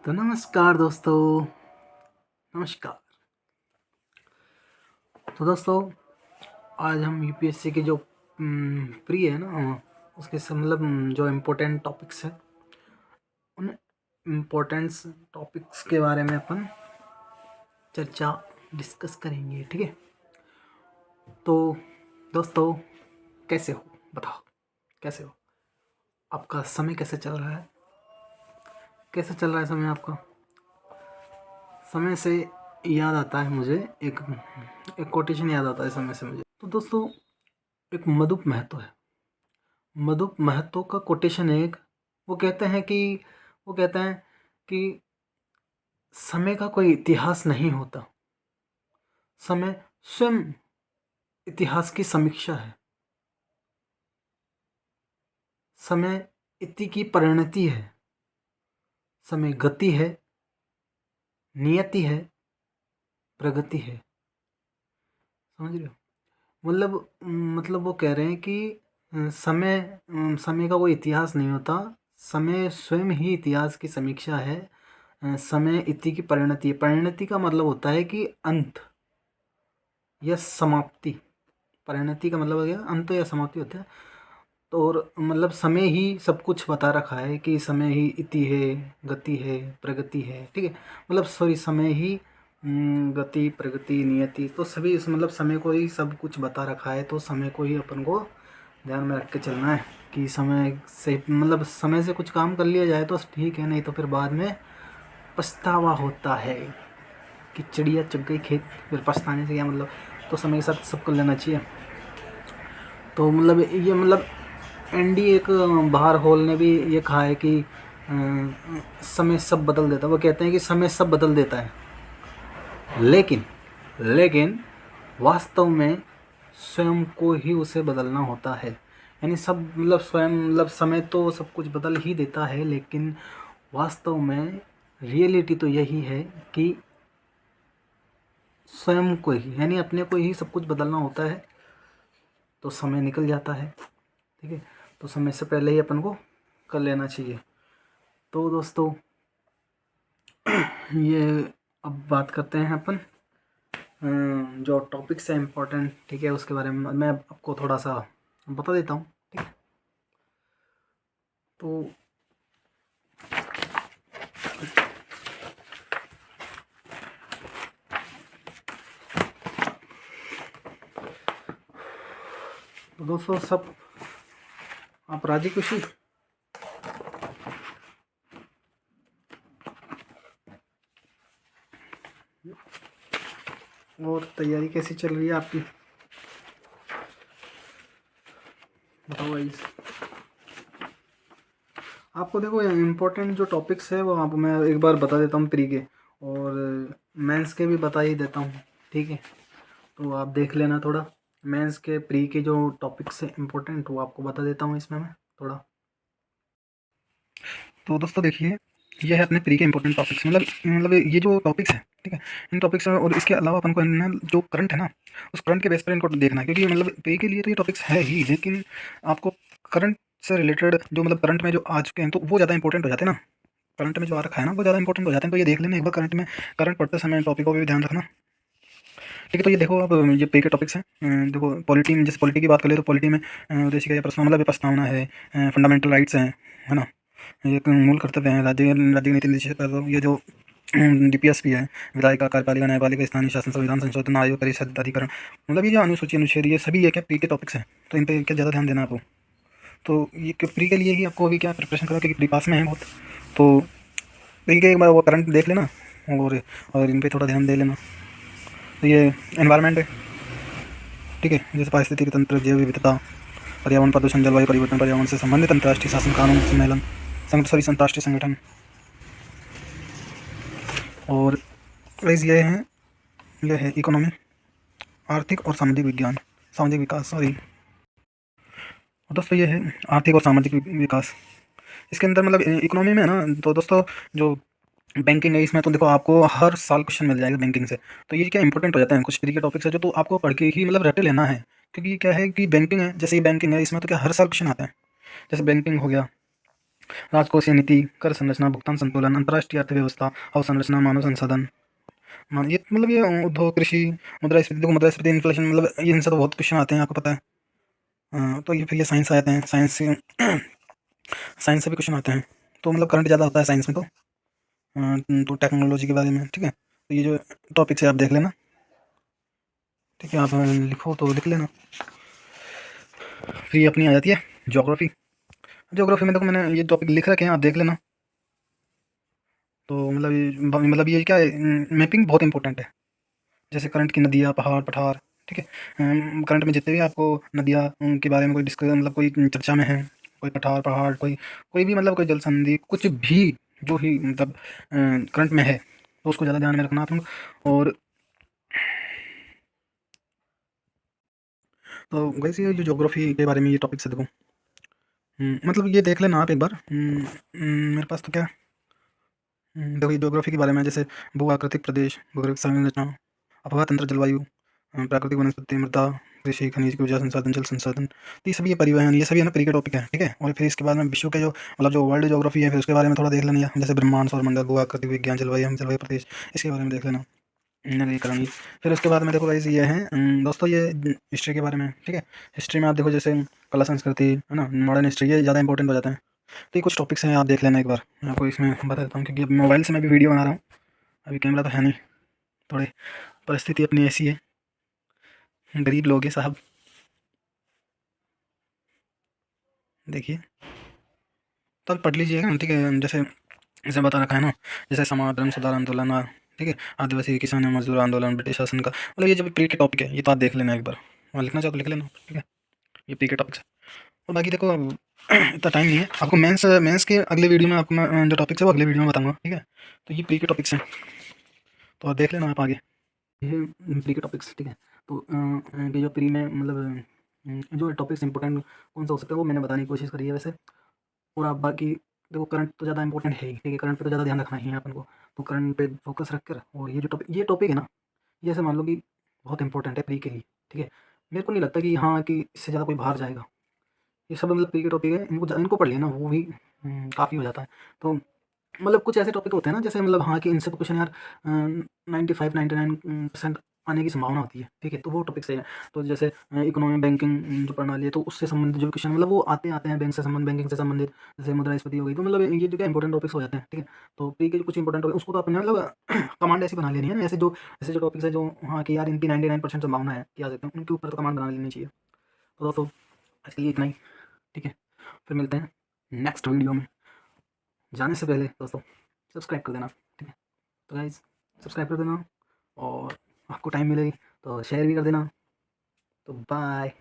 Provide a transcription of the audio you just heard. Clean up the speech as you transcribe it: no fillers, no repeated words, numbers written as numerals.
तो नमस्कार दोस्तों। नमस्कार। तो दोस्तों आज हम यूपीएससी के जो प्री है ना उसके मतलब जो इम्पोर्टेंट टॉपिक्स हैं उन इम्पोर्टेंट टॉपिक्स के बारे में अपन चर्चा डिस्कस करेंगे। ठीक है। तो दोस्तों कैसे हो, बताओ कैसे हो, आपका समय कैसे चल रहा है, कैसे चल रहा है समय आपका। समय से याद आता है मुझे एक एक कोटेशन याद आता है समय से मुझे। तो दोस्तों एक मधुप महतो है, मधुप महतो का कोटेशन है एक। वो कहते हैं कि वो कहते हैं कि समय का कोई इतिहास नहीं होता, समय स्वयं इतिहास की समीक्षा है। समय इति की परिणति है, समय गति है, नियति है, प्रगति है। समझ रहे हो? मतलब वो कह रहे हैं कि समय का कोई इतिहास नहीं होता, समय स्वयं ही इतिहास की समीक्षा है। समय इति की परिणति है। परिणति का मतलब होता है कि अंत या समाप्ति। परिणति का मतलब हो गया अंत या समाप्ति होता है। तो और मतलब समय ही सब कुछ बता रखा है कि समय ही इति है, गति है, प्रगति है। ठीक है। मतलब सॉरी, समय ही गति, प्रगति, नियति, तो सभी इस मतलब समय को ही सब कुछ बता रखा है। तो समय को ही अपन को ध्यान में रख के चलना है कि समय से मतलब समय से कुछ काम कर लिया जाए तो ठीक है, नहीं तो फिर बाद में पछतावा होता है कि चिड़िया चुग गई खेत, फिर पछताने से क्या मतलब। तो समय के साथ सब कर लेना चाहिए। तो मतलब ये मतलब एंडी एक बाहर हॉल ने भी ये कहा है कि समय सब बदल देता है। वो कहते हैं कि समय सब बदल देता है, लेकिन लेकिन वास्तव में स्वयं को ही उसे बदलना होता है। यानी सब मतलब स्वयं मतलब समय तो सब कुछ बदल ही देता है, लेकिन वास्तव में रियलिटी तो यही है कि स्वयं को ही यानी अपने को ही सब कुछ बदलना होता है। तो समय निकल जाता है। ठीक है। तो समय से पहले ही अपन को कर लेना चाहिए। तो दोस्तों ये अब बात करते हैं अपन जो टॉपिक्स है इम्पोर्टेंट, ठीक है, उसके बारे में मैं आपको थोड़ा सा बता देता हूँ। ठीक है। तो दोस्तों सब आप राजी खुशी? और तैयारी कैसी चल रही है आपकी, बताओ भाई। आपको देखो इम्पोर्टेंट जो टॉपिक्स है वो आप मैं एक बार बता देता हूँ प्री के, और मेंस के भी बता ही देता हूँ। ठीक है। तो आप देख लेना थोड़ा मेंस के प्री के जो टॉपिक्स है इम्पोर्टेंट, वो आपको बता देता हूँ इसमें मैं थोड़ा। तो दोस्तों देखिए, ये है अपने प्री के इंपॉर्टेंट टॉपिक्स। मतलब ये जो टॉपिक्स है, ठीक है, इन टॉपिक्स में और इसके अलावा अपन को ना जो करंट है ना, उस करंट के बेस पर इनको देखना है। क्योंकि मतलब प्री के लिए तो ये टॉपिक्स है ही, लेकिन आपको करंट से रिलेटेड जो मतलब करंट में जो आ चुके हैं तो वो ज़्यादा इंपॉर्टेंट हो जाते हैं ना। करंट में जो आ रखा है ना वो ज़्यादा इंपॉर्टेंट हो जाते हैं। तो ये देख लेना एक बार करंट में, करंट पढ़ते समय टॉपिक को भी ध्यान रखना। ठीक है। तो ये देखो अब ये प्री के टॉपिक्स हैं। देखो पॉलिटी में, जैसे पॉलिटी की बात करें तो पॉलिटी में उद्देश्य का प्रश्न मतलब प्रस्तावना है, फंडामेंटल राइट्स हैं, है ना, ये एक मूल कर्तव्य है, राज्य राज्य नीति निश्चित कर दो। ये जो डीपीएस भी है, विधायिका, कार्यपालिका, न्यायपालिका, स्थानीय शासन, संविधान संशोधन आयोग, परिषद, अधिकरण, मतलब ये जो अनुसूची, अनुच्छेद, ये सभी ये क्या प्री के टॉपिक्स हैं। तो इन पे क्या ज़्यादा ध्यान देना आपको। तो ये प्री के लिए ही आपको अभी क्या प्रिपरेशन करो, क्योंकि प्री पास में है बहुत। तो प्री के एक बार वो करंट देख लेना, और इन पे थोड़ा ध्यान दे लेना। तो ये एनवायरनमेंट है, ठीक है, जैसे पारिस्थितिक तंत्र, जैव विविधता, पर्यावरण प्रदूषण, जलवायु परिवर्तन, पर्यावरण से संबंधित अंतर्राष्ट्रीय शासन, कानून सम्मेलन, अंतर्राष्ट्रीय संगठन। और वाइज यह है इकोनॉमी, आर्थिक और सामाजिक विज्ञान, सामाजिक विकास, सॉरी दोस्तों, ये है आर्थिक और सामाजिक विकास। इसके अंदर मतलब इकोनॉमी में है ना, तो दोस्तों जो बैंकिंग है इसमें तो देखो आपको हर साल क्वेश्चन मिल जाएगा बैंकिंग से। तो ये क्या इंपॉर्टेंट हो जाता है, कुछ फ्री के टॉपिक्स है जो तो आपको पढ़ के ही मतलब रटे लेना है। क्योंकि क्या है कि बैंकिंग है, जैसे ये बैंकिंग है, इसमें तो क्या हर साल क्वेश्चन आता है। जैसे बैंकिंग हो गया, राजकोषीय नीति, कर संरचना, भुगतान संतुलन, अंतर्राष्ट्रीय अर्थव्यवस्था, अवसंरचना, मानव संसाधन। ये मतलब ये उद्योग, कृषि, मुद्रास्फीति, देखो मुद्रास्फीति, इन्फ्लेशन, मतलब इनसे तो बहुत क्वेश्चन आते हैं, आपको पता है। तो ये फिर ये साइंस आ जाते हैं, साइंस से साइंस से भी क्वेश्चन आते हैं। तो मतलब करंट ज़्यादा होता है साइंस में, तो टेक्नोलॉजी के बारे में, ठीक है। तो ये जो टॉपिक्स है आप देख लेना, ठीक है। आप लिखो तो लिख लेना। फिर ये अपनी आ जाती है ज्योग्राफी। ज्योग्राफी में देखो मैंने ये टॉपिक लिख रखे हैं, आप देख लेना। तो मतलब ये क्या है, मैपिंग बहुत इंपॉर्टेंट है। जैसे करंट की नदियाँ, पहाड़, पठार, ठीक है। करंट में जितने भी आपको नदियाँ, उनके बारे में कोई डिस्कस, मतलब कोई चर्चा में है, कोई पठार, पहाड़, कोई कोई भी, मतलब कोई जल संधि, कुछ भी जो ही मतलब करंट में है, तो उसको ज़्यादा ध्यान में रखना आप लोग। और तो वैसे ये जो ज्योग्राफी के बारे में ये टॉपिक है देखो, मतलब ये देख लेना आप एक बार। मेरे पास तो क्या, देखो ये ज्योग्राफी के बारे में, जैसे भू आकृतिक प्रदेश, भूगर्भ संरचना, अफवाह तंत्र, जलवायु, प्राकृतिक वनस्पति, मृदा, कृषि, खनिज की ऊर्जा संसाधन, जल संसाधन, तो ये सभी ये परिवहन, ये सभी है ना प्री के टॉपिक है, ठीक है। और फिर इसके बाद में विश्व के जो मतलब जो वर्ल्ड ज्योग्राफी है, फिर उसके बारे में थोड़ा देख लेना, जैसे ब्रह्मांड, सौरमंडल, भू आकृतिक विज्ञान, जलवायु, जलवायु प्रदेश, इसके बारे में देख लेना, नवीकरण। फिर उसके बाद में देखो गाइस ये है दोस्तों, ये हिस्ट्री के बारे में, ठीक है। हिस्ट्री में आप देखो जैसे कला संस्कृति है ना, मॉडर्न हिस्ट्री, ये ज़्यादा इंपॉर्टेंट हो जाता है। तो ये कुछ टॉपिक्स हैं, आप देख लेना एक बार। मैं आपको इसमें बता देता हूँ, क्योंकि अब मोबाइल से मैं भी वीडियो बना रहा हूँ, अभी कैमरा तो है नहीं, थोड़ी परिस्थिति अपनी ऐसी है, गरीब लोग हैं साहब। देखिए, तो आप पढ़ लीजिएगा, ठीक है। जैसे जैसे बता रखा है ना, जैसे समाज, धर्म सुधार आंदोलन, ठीक है, आदिवासी किसान मजदूर आंदोलन, ब्रिटिश शासन का, मतलब ये जो प्री के टॉपिक है, ये तो आप देख लेना एक बार, वहाँ लिखना चाहो तो लिख लेना, ठीक है। ये प्री के टॉपिक्स है। और बाकी देखो अब इतना टाइम नहीं है आपको, मेंस मेंस के अगले वीडियो में आपको मैं जो टॉपिक्स है वो अगले वीडियो में बताऊंगा, ठीक है। तो ये प्री के टॉपिक्स हैं, तो आप देख लेना आप आगे, ये प्री के टॉपिक्स, ठीक है। तो ये जो प्री में मतलब जो टॉपिक्स इंपॉर्टेंट कौन सा हो सकता है वो मैंने बताने की कोशिश करी है वैसे। और आप बाकी देखो, करंट तो ज़्यादा इंपॉर्टेंट है ही, ठीक है, करंट पे तो ज़्यादा ध्यान रखना ही है अपन को। तो करंट पे फोकस रख कर, और ये टॉपिक है ना, ये ऐसे मान लो कि बहुत इंपॉर्टेंट है प्री के लिए, ठीक है। मेरे को नहीं लगता कि हाँ कि इससे ज़्यादा कोई बाहर जाएगा। ये सब मतलब प्री के टॉपिक है, इनको पढ़ लेना, वो भी काफ़ी हो जाता है। तो मतलब कुछ ऐसे टॉपिक होते हैं ना, जैसे मतलब हाँ कि इनसे तो क्वेश्चन यार 95-99% आने की संभावना होती है, ठीक है। तो वो टॉपिक सही है। तो जैसे इकोनॉमी, बैंकिंग जो प्रणाली है, तो उससे संबंधित जो क्वेश्चन मतलब वो आते आते हैं, बैंक से संबंध, बैंकिंग से संबंधित, जैसे मुद्रास्फीति हो गई, तो मतलब ये जो क्या इंपॉर्टेंट टॉपिक्स हो जाते हैं, ठीक है। तो प्री के जो कुछ इंपॉर्टेंट टॉपिक, उसको तो अपने मतलब कमांड ऐसी बना लेनी है ना, ऐसे जो टॉपिक्स है जो हाँ कि यार इनकी 99% संभावना है कि आ सकते हैं, उनके ऊपर तो कमांड बना लेनी चाहिए। तो इसलिए इतना ही, ठीक है। फिर मिलते हैं नेक्स्ट वीडियो में। जाने से पहले दोस्तों सब्सक्राइब कर देना, ठीक है। तो गाइज सब्सक्राइब कर देना, और आपको टाइम मिलेगी तो शेयर भी कर देना। तो बाय।